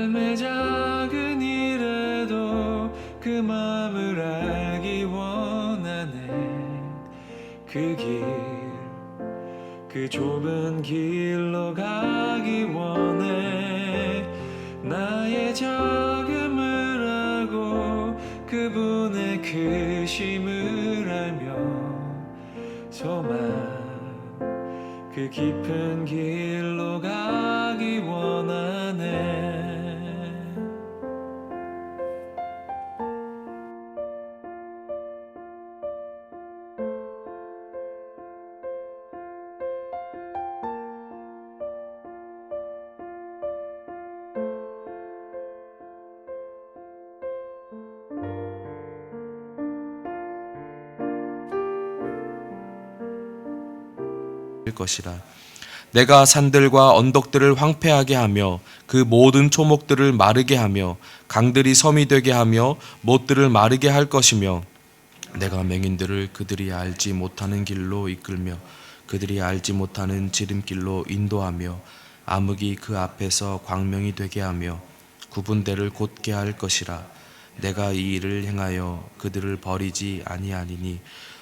삶의 작은 일에도 그 마음을 알기 원하네. 그 길, 그 좁은 길로 가기 원해. 나의 적음을 알고 그분의 크심을 알며 소망 그 깊은 길로 가기 원하네. 것이라. 내가 산들과 언덕들을 황폐하게 하며 그 모든 초목들을 마르게 하며 강들이 섬이 되게 하며 못들을 마르게 할 것이며 내가 맹인들을 그들이 알지 못하는 길로 이끌며 그들이 알지 못하는 지름길로 인도하며 암흑이 그 앞에서 광명이 되게 하며 구분대를 곧게 할 것이라. 내가 이 일을 행하여 그들을 버리지 아니하리니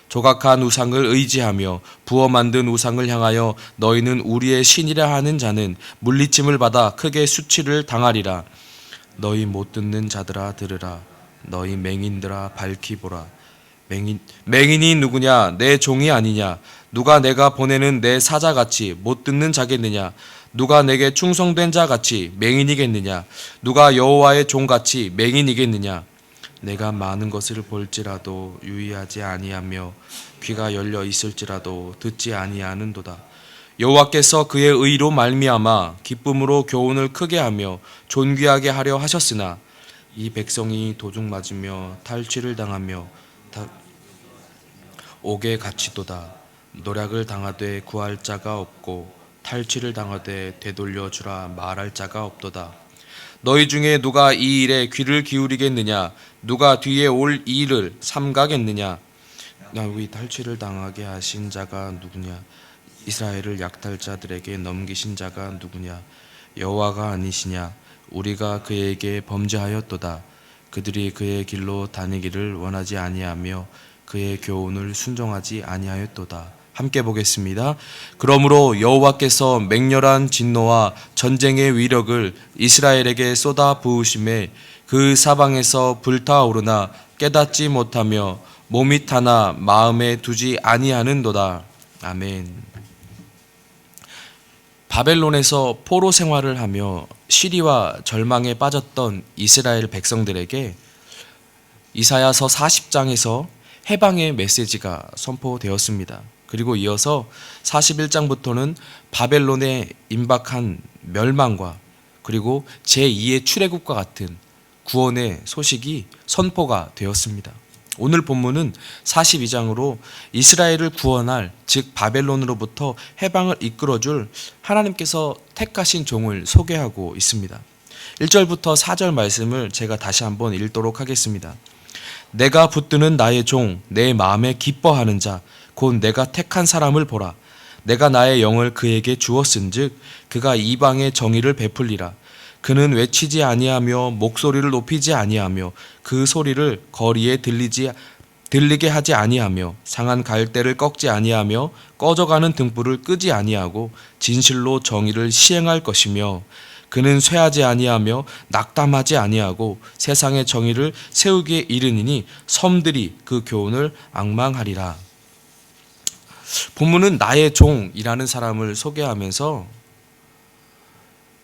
조각한 우상을 의지하며 부어 만든 우상을 향하여 너희는 우리의 신이라 하는 자는 물리침을 받아 크게 수치를 당하리라. 너희 못 듣는 자들아 들으라. 너희 맹인들아 밝히 보라. 맹인이 누구냐? 내 종이 아니냐? 누가 내가 보내는 내 사자같이 못 듣는 자겠느냐? 누가 내게 충성된 자같이 맹인이겠느냐? 누가 여호와의 종같이 맹인이겠느냐? 내가 많은 것을 볼지라도 유의하지 아니하며 귀가 열려 있을지라도 듣지 아니하는도다. 여호와께서 그의 의로 말미암아 기쁨으로 교훈을 크게 하며 존귀하게 하려 하셨으나 이 백성이 도둑 맞으며 탈취를 당하며 옥에 갇히도다. 노략을 당하되 구할 자가 없고 탈취를 당하되 되돌려 주라 말할 자가 없도다. 너희 중에 누가 이 일에 귀를 기울이겠느냐? 누가 뒤에 올 이 일을 삼가겠느냐? 나위 탈취를 당하게 하신 자가 누구냐? 이스라엘을 약탈자들에게 넘기신 자가 누구냐? 여호와가 아니시냐? 우리가 그에게 범죄하였도다. 그들이 그의 길로 다니기를 원하지 아니하며 그의 교훈을 순종하지 아니하였도다. 함께 보겠습니다. 그러므로 여호와께서 맹렬한 진노와 전쟁의 위력을 이스라엘에게 쏟아 부으심에 그 사방에서 불타오르나 깨닫지 못하며 몸이 타나 마음에 두지 아니하는도다. 아멘. 바벨론에서 포로 생활을 하며 시리와 절망에 빠졌던 이스라엘 백성들에게 이사야서 40장에서 해방의 메시지가 선포되었습니다. 그리고 이어서 41장부터는 바벨론에 임박한 멸망과 그리고 제2의 출애굽과 같은 구원의 소식이 선포가 되었습니다. 오늘 본문은 42장으로 이스라엘을 구원할 즉 바벨론으로부터 해방을 이끌어줄 하나님께서 택하신 종을 소개하고 있습니다. 1절부터 4절 말씀을 제가 다시 한번 읽도록 하겠습니다. 내가 붙드는 나의 종 내 마음에 기뻐하는 자 곧 내가 택한 사람을 보라. 내가 나의 영을 그에게 주었은즉 그가 이방의 정의를 베풀리라. 그는 외치지 아니하며 목소리를 높이지 아니하며 그 소리를 거리에 들리게 하지 아니하며 상한 갈대를 꺾지 아니하며 꺼져가는 등불을 끄지 아니하고 진실로 정의를 시행할 것이며 그는 쇠하지 아니하며 낙담하지 아니하고 세상의 정의를 세우기에 이르니니 섬들이 그 교훈을 앙망하리라. 본문은 나의 종이라는 사람을 소개하면서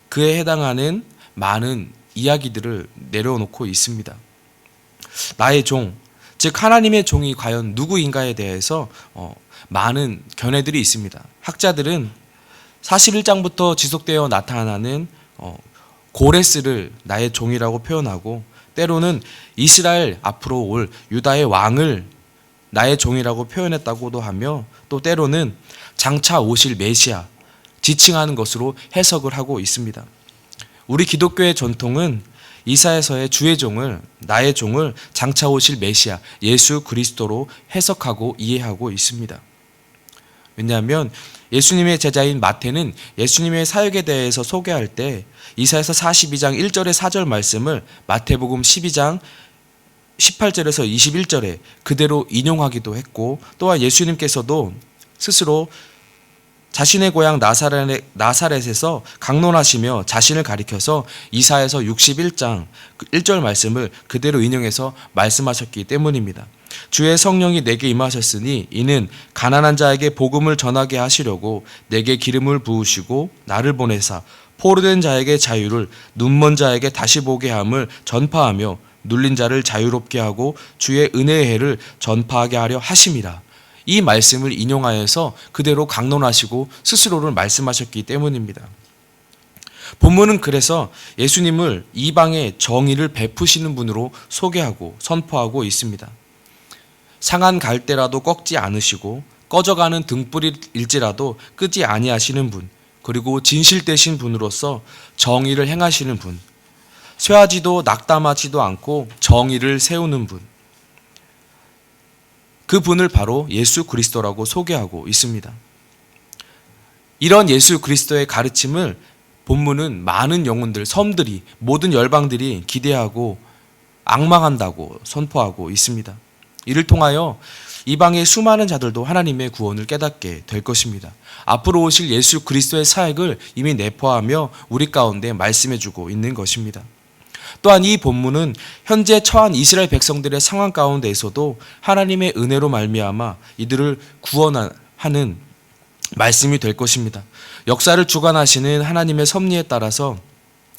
그에 해당하는 많은 이야기들을 내려놓고 있습니다. 나의 종, 즉 하나님의 종이 과연 누구인가에 대해서 많은 견해들이 있습니다. 학자들은 41장부터 지속되어 나타나는 고레스를 나의 종이라고 표현하고 때로는 이스라엘 앞으로 올 유다의 왕을 나의 종이라고 표현했다고도 하며 또 때로는 장차 오실 메시아 지칭하는 것으로 해석을 하고 있습니다. 우리 기독교의 전통은 이사야서의 주의 종을 나의 종을 장차 오실 메시아 예수 그리스도로 해석하고 이해하고 있습니다. 왜냐하면 예수님의 제자인 마태는 예수님의 사역에 대해서 소개할 때 이사야서 42장 1절의 4절 말씀을 마태복음 12장 18절에서 21절에 그대로 인용하기도 했고, 또한 예수님께서도 스스로 자신의 고향 나사렛에서 강론하시며 자신을 가리켜서 이사야서 61장 1절 말씀을 그대로 인용해서 말씀하셨기 때문입니다. 주의 성령이 내게 임하셨으니 이는 가난한 자에게 복음을 전하게 하시려고 내게 기름을 부으시고 나를 보내사 포로된 자에게 자유를, 눈먼 자에게 다시 보게 함을 전파하며 눌린 자를 자유롭게 하고 주의 은혜의 해를 전파하게 하려 하심이라. 이 말씀을 인용하여서 그대로 강론하시고 스스로를 말씀하셨기 때문입니다. 본문은 그래서 예수님을 이방의 정의를 베푸시는 분으로 소개하고 선포하고 있습니다. 상한 갈대라도 꺾지 않으시고 꺼져가는 등불일지라도 끄지 아니하시는 분, 그리고 진실되신 분으로서 정의를 행하시는 분, 쇠하지도 낙담하지도 않고 정의를 세우는 분, 그 분을 바로 예수 그리스도라고 소개하고 있습니다. 이런 예수 그리스도의 가르침을 본문은 많은 영혼들, 섬들이, 모든 열방들이 기대하고 앙망한다고 선포하고 있습니다. 이를 통하여 이방의 수많은 자들도 하나님의 구원을 깨닫게 될 것입니다. 앞으로 오실 예수 그리스도의 사역을 이미 내포하며 우리 가운데 말씀해주고 있는 것입니다. 또한 이 본문은 현재 처한 이스라엘 백성들의 상황 가운데에서도 하나님의 은혜로 말미암아 이들을 구원하는 말씀이 될 것입니다. 역사를 주관하시는 하나님의 섭리에 따라서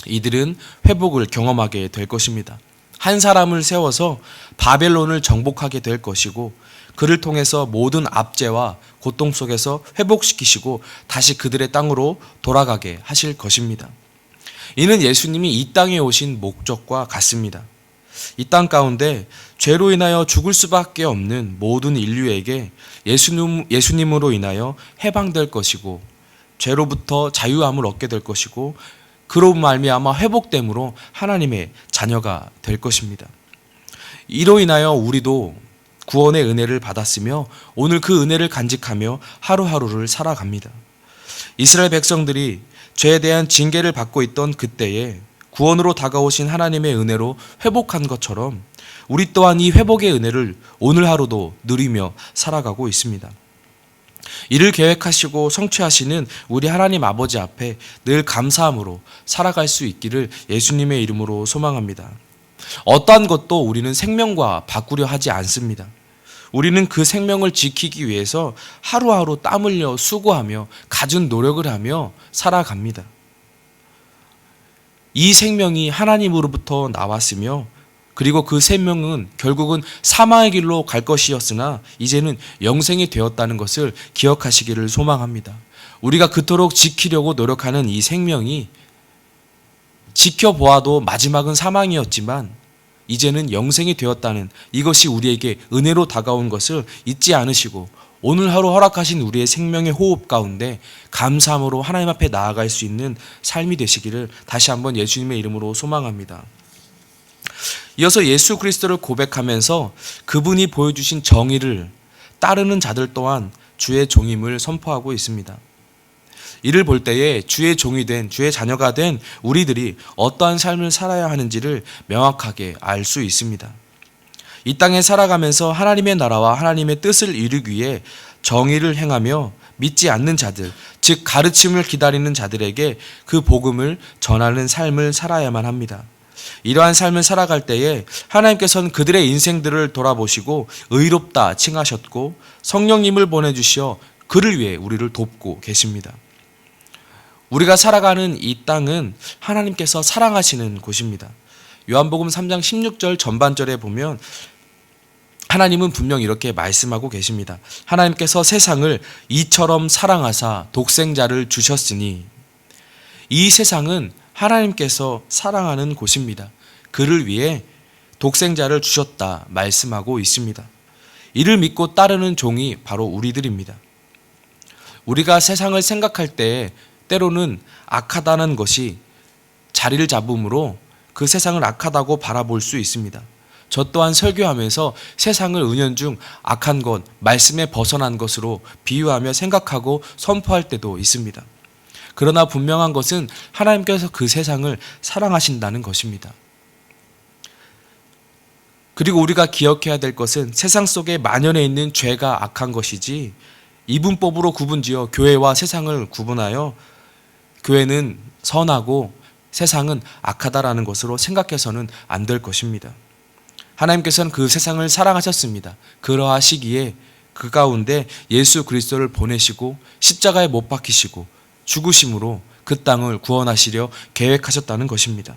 이들은 회복을 경험하게 될 것입니다. 한 사람을 세워서 바벨론을 정복하게 될 것이고, 그를 통해서 모든 압제와 고통 속에서 회복시키시고 다시 그들의 땅으로 돌아가게 하실 것입니다. 이는 예수님이 이 땅에 오신 목적과 같습니다. 이 땅 가운데 죄로 인하여 죽을 수밖에 없는 모든 인류에게 예수님으로 인하여 해방될 것이고, 죄로부터 자유함을 얻게 될 것이고, 그로 말미암아 회복됨으로 하나님의 자녀가 될 것입니다. 이로 인하여 우리도 구원의 은혜를 받았으며 오늘 그 은혜를 간직하며 하루하루를 살아갑니다. 이스라엘 백성들이 죄에 대한 징계를 받고 있던 그때에 구원으로 다가오신 하나님의 은혜로 회복한 것처럼 우리 또한 이 회복의 은혜를 오늘 하루도 누리며 살아가고 있습니다. 이를 계획하시고 성취하시는 우리 하나님 아버지 앞에 늘 감사함으로 살아갈 수 있기를 예수님의 이름으로 소망합니다. 어떠한 것도 우리는 생명과 바꾸려 하지 않습니다. 우리는 그 생명을 지키기 위해서 하루하루 땀 흘려 수고하며 갖은 노력을 하며 살아갑니다. 이 생명이 하나님으로부터 나왔으며, 그리고 그 생명은 결국은 사망의 길로 갈 것이었으나 이제는 영생이 되었다는 것을 기억하시기를 소망합니다. 우리가 그토록 지키려고 노력하는 이 생명이 지켜보아도 마지막은 사망이었지만 이제는 영생이 되었다는 이것이 우리에게 은혜로 다가온 것을 잊지 않으시고, 오늘 하루 허락하신 우리의 생명의 호흡 가운데 감사함으로 하나님 앞에 나아갈 수 있는 삶이 되시기를 다시 한번 예수님의 이름으로 소망합니다. 이어서 예수 그리스도를 고백하면서 그분이 보여주신 정의를 따르는 자들 또한 주의 종임을 선포하고 있습니다. 이를 볼 때에 주의 종이 된, 주의 자녀가 된 우리들이 어떠한 삶을 살아야 하는지를 명확하게 알 수 있습니다. 이 땅에 살아가면서 하나님의 나라와 하나님의 뜻을 이루기 위해 정의를 행하며 믿지 않는 자들, 즉 가르침을 기다리는 자들에게 그 복음을 전하는 삶을 살아야만 합니다. 이러한 삶을 살아갈 때에 하나님께서는 그들의 인생들을 돌아보시고 의롭다 칭하셨고 성령님을 보내주시어 그를 위해 우리를 돕고 계십니다. 우리가 살아가는 이 땅은 하나님께서 사랑하시는 곳입니다. 요한복음 3장 16절 전반절에 보면 하나님은 분명 이렇게 말씀하고 계십니다. 하나님께서 세상을 이처럼 사랑하사 독생자를 주셨으니, 이 세상은 하나님께서 사랑하는 곳입니다. 그를 위해 독생자를 주셨다 말씀하고 있습니다. 이를 믿고 따르는 종이 바로 우리들입니다. 우리가 세상을 생각할 때 때로는 악하다는 것이 자리를 잡음으로 그 세상을 악하다고 바라볼 수 있습니다. 저 또한 설교하면서 세상을 은연중 악한 것, 말씀에 벗어난 것으로 비유하며 생각하고 선포할 때도 있습니다. 그러나 분명한 것은 하나님께서 그 세상을 사랑하신다는 것입니다. 그리고 우리가 기억해야 될 것은 세상 속에 만연해 있는 죄가 악한 것이지 이분법으로 구분지어 교회와 세상을 구분하여 교회는 선하고 세상은 악하다라는 것으로 생각해서는 안 될 것입니다. 하나님께서는 그 세상을 사랑하셨습니다. 그러하시기에 그 가운데 예수 그리스도를 보내시고 십자가에 못 박히시고 죽으심으로 그 땅을 구원하시려 계획하셨다는 것입니다.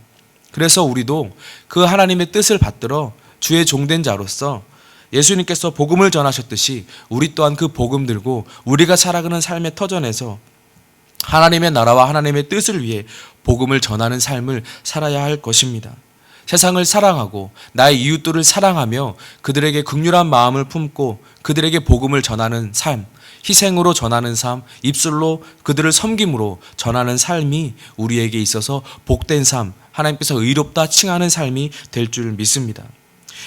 그래서 우리도 그 하나님의 뜻을 받들어 주의 종된 자로서 예수님께서 복음을 전하셨듯이 우리 또한 그 복음 들고 우리가 살아가는 삶의 터전에서 하나님의 나라와 하나님의 뜻을 위해 복음을 전하는 삶을 살아야 할 것입니다. 세상을 사랑하고 나의 이웃들을 사랑하며 그들에게 긍휼한 마음을 품고 그들에게 복음을 전하는 삶, 희생으로 전하는 삶, 입술로 그들을 섬김으로 전하는 삶이 우리에게 있어서 복된 삶, 하나님께서 의롭다 칭하는 삶이 될 줄 믿습니다.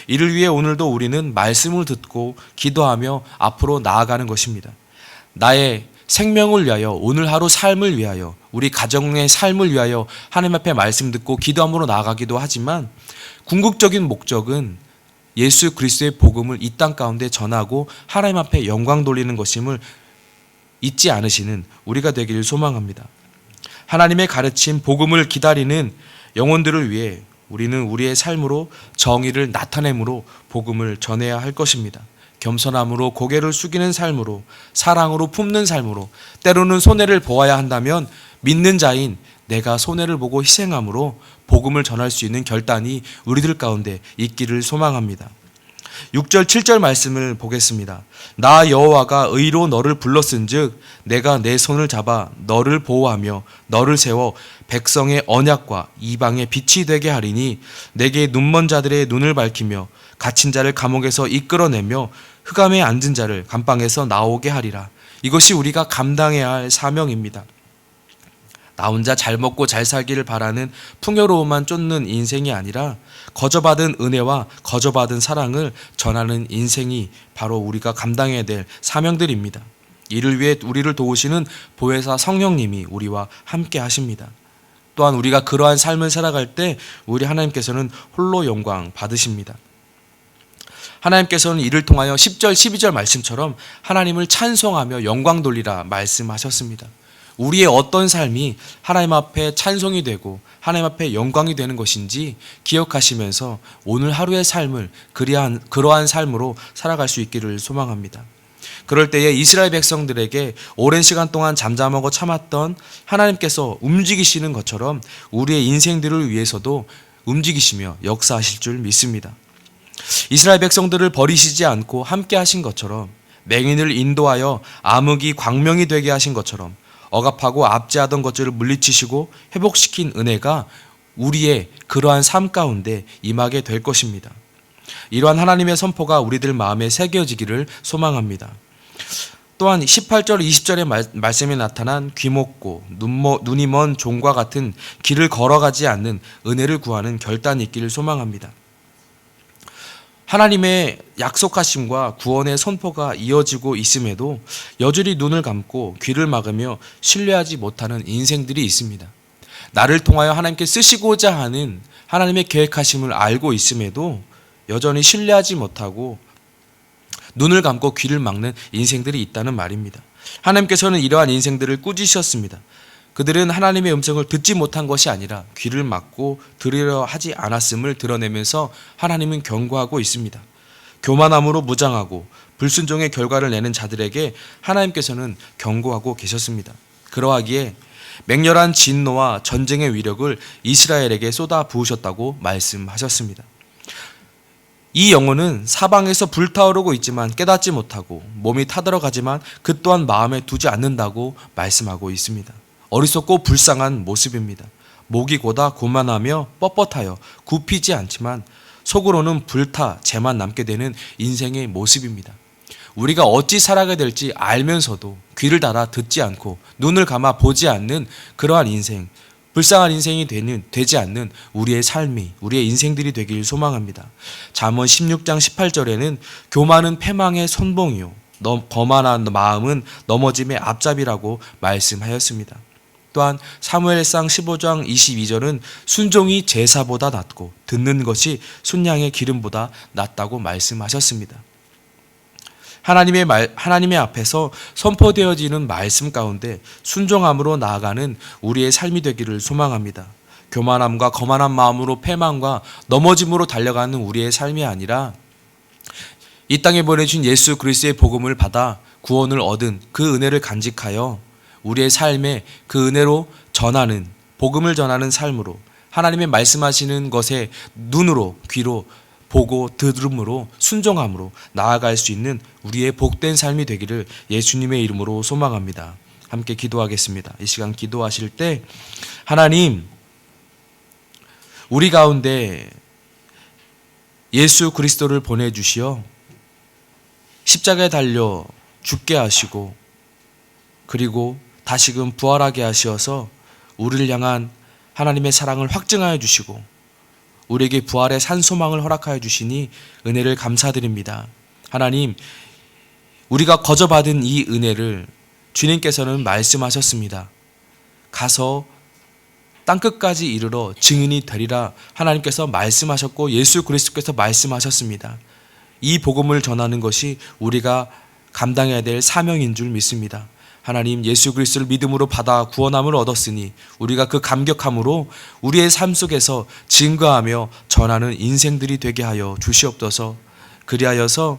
이를 위해 오늘도 우리는 말씀을 듣고 기도하며 앞으로 나아가는 것입니다. 나의 생명을 위하여, 오늘 하루 삶을 위하여, 우리 가정의 삶을 위하여 하나님 앞에 말씀 듣고 기도함으로 나아가기도 하지만 궁극적인 목적은 예수 그리스도의 복음을 이 땅 가운데 전하고 하나님 앞에 영광 돌리는 것임을 잊지 않으시는 우리가 되기를 소망합니다. 하나님의 가르침 복음을 기다리는 영혼들을 위해 우리는 우리의 삶으로 정의를 나타내므로 복음을 전해야 할 것입니다. 겸손함으로 고개를 숙이는 삶으로, 사랑으로 품는 삶으로, 때로는 손해를 보아야 한다면 믿는 자인 내가 손해를 보고 희생함으로 복음을 전할 수 있는 결단이 우리들 가운데 있기를 소망합니다. 6절 7절 말씀을 보겠습니다. 나 여호와가 의로 너를 불렀은즉 내가 내 손을 잡아 너를 보호하며 너를 세워 백성의 언약과 이방의 빛이 되게 하리니 내게 눈먼 자들의 눈을 밝히며 갇힌 자를 감옥에서 이끌어내며 흑암에 앉은 자를 감방에서 나오게 하리라. 이것이 우리가 감당해야 할 사명입니다. 나 혼자 잘 먹고 잘 살기를 바라는 풍요로움만 쫓는 인생이 아니라 거저받은 은혜와 거저받은 사랑을 전하는 인생이 바로 우리가 감당해야 될 사명들입니다. 이를 위해 우리를 도우시는 보혜사 성령님이 우리와 함께 하십니다. 또한 우리가 그러한 삶을 살아갈 때 우리 하나님께서는 홀로 영광 받으십니다. 하나님께서는 이를 통하여 10절 12절 말씀처럼 하나님을 찬송하며 영광 돌리라 말씀하셨습니다. 우리의 어떤 삶이 하나님 앞에 찬송이 되고 하나님 앞에 영광이 되는 것인지 기억하시면서 오늘 하루의 삶을 그러한 삶으로 살아갈 수 있기를 소망합니다. 그럴 때에 이스라엘 백성들에게 오랜 시간 동안 잠잠하고 참았던 하나님께서 움직이시는 것처럼 우리의 인생들을 위해서도 움직이시며 역사하실 줄 믿습니다. 이스라엘 백성들을 버리시지 않고 함께 하신 것처럼, 맹인을 인도하여 암흑이 광명이 되게 하신 것처럼, 억압하고 압제하던 것들을 물리치시고 회복시킨 은혜가 우리의 그러한 삶 가운데 임하게 될 것입니다. 이러한 하나님의 선포가 우리들 마음에 새겨지기를 소망합니다. 또한 18절 20절의 말씀에 나타난 귀먹고 눈이 먼 종과 같은 길을 걸어가지 않는 은혜를 구하는 결단이 있기를 소망합니다. 하나님의 약속하심과 구원의 선포가 이어지고 있음에도 여전히 눈을 감고 귀를 막으며 신뢰하지 못하는 인생들이 있습니다. 나를 통하여 하나님께 쓰시고자 하는 하나님의 계획하심을 알고 있음에도 여전히 신뢰하지 못하고 눈을 감고 귀를 막는 인생들이 있다는 말입니다. 하나님께서는 이러한 인생들을 꾸짖으셨습니다. 그들은 하나님의 음성을 듣지 못한 것이 아니라 귀를 막고 들으려 하지 않았음을 드러내면서 하나님은 경고하고 있습니다. 교만함으로 무장하고 불순종의 결과를 내는 자들에게 하나님께서는 경고하고 계셨습니다. 그러하기에 맹렬한 진노와 전쟁의 위력을 이스라엘에게 쏟아 부으셨다고 말씀하셨습니다. 이 영혼은 사방에서 불타오르고 있지만 깨닫지 못하고 몸이 타들어가지만 그 또한 마음에 두지 않는다고 말씀하고 있습니다. 어리석고 불쌍한 모습입니다. 목이 고다 고만하며 뻣뻣하여 굽히지 않지만 속으로는 불타 재만 남게 되는 인생의 모습입니다. 우리가 어찌 살아가야 될지 알면서도 귀를 닫아 듣지 않고 눈을 감아 보지 않는 그러한 인생, 불쌍한 인생이 되지 않는 우리의 삶이, 우리의 인생들이 되길 소망합니다. 잠언 16장 18절에는 교만은 패망의 선봉이요 거만한 마음은 넘어짐의 앞잡이라고 말씀하였습니다. 또한 사무엘상 15장 22절은 순종이 제사보다 낫고 듣는 것이 순양의 기름보다 낫다고 말씀하셨습니다. 하나님의 앞에서 선포되어지는 말씀 가운데 순종함으로 나아가는 우리의 삶이 되기를 소망합니다. 교만함과 거만한 마음으로 패망과 넘어짐으로 달려가는 우리의 삶이 아니라 이 땅에 보내주신 예수 그리스도의 복음을 받아 구원을 얻은 그 은혜를 간직하여 우리의 삶에 그 은혜로 전하는, 복음을 전하는 삶으로 하나님의 말씀하시는 것에 눈으로, 귀로 보고 들음으로 순종함으로 나아갈 수 있는 우리의 복된 삶이 되기를 예수님의 이름으로 소망합니다. 함께 기도하겠습니다. 이 시간 기도하실 때 하나님, 우리 가운데 예수 그리스도를 보내주시어 십자가에 달려 죽게 하시고 그리고 다시금 부활하게 하시어서 우리를 향한 하나님의 사랑을 확증하여 주시고 우리에게 부활의 산 소망을 허락하여 주시니 은혜를 감사드립니다. 하나님, 우리가 거저받은 이 은혜를 주님께서는 말씀하셨습니다. 가서 땅끝까지 이르러 증인이 되리라 하나님께서 말씀하셨고 예수 그리스도께서 말씀하셨습니다. 이 복음을 전하는 것이 우리가 감당해야 될 사명인 줄 믿습니다. 하나님, 예수 그리스도를 믿음으로 받아 구원함을 얻었으니 우리가 그 감격함으로 우리의 삶 속에서 증거하며 전하는 인생들이 되게 하여 주시옵소서. 그리하여서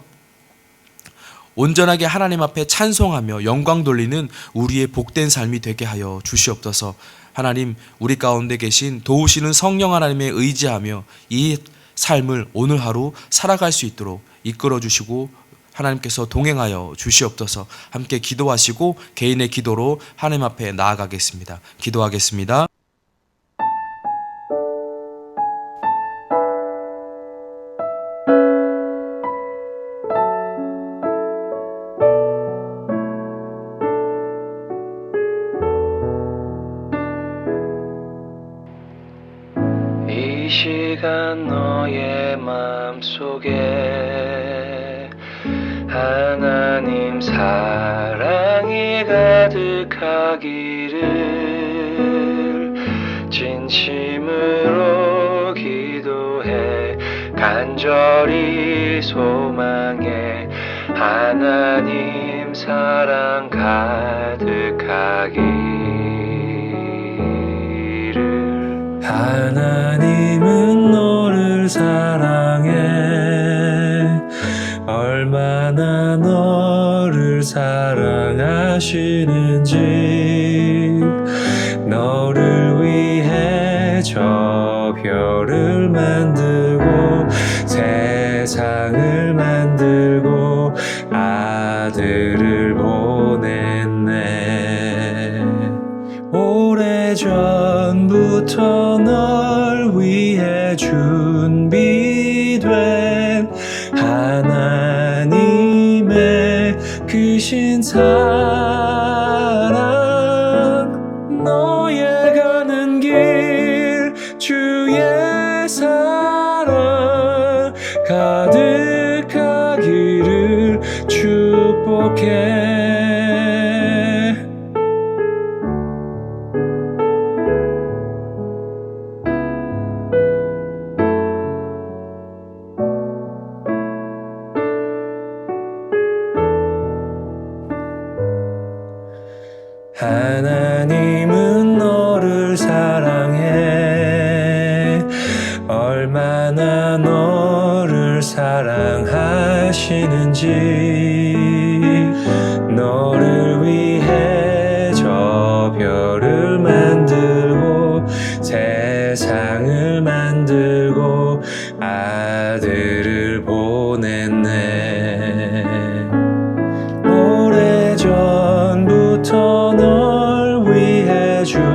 온전하게 하나님 앞에 찬송하며 영광 돌리는 우리의 복된 삶이 되게 하여 주시옵소서. 하나님, 우리 가운데 계신 도우시는 성령 하나님에 의지하며 이 삶을 오늘 하루 살아갈 수 있도록 이끌어 주시고 하나님께서 동행하여 주시옵소서. 함께 기도하시고 개인의 기도로 하나님 앞에 나아가겠습니다. 기도하겠습니다. 이 시간 너의 마음속에 하나님 사랑이 가득하기를 진심으로 기도해 간절히 소망해 하나님 사랑 가득하기를. 하나님은 너를 사랑해 얼마나 너를 사랑하시는지 너를 위해 저 별을 만들고 세상을 만들고 아들을 보냈네. 오래전부터 널 위해 준비된 하나님의 크신 사랑 너의 가는 길 주의 사랑 가득하기를 축복해. 하나님은 너를 사랑해 얼마나 너를 사랑하시는지 너를 위해 저 별을 만들고 세상을 만들고 아들을 보냈네. 오래전부터 널 위해 주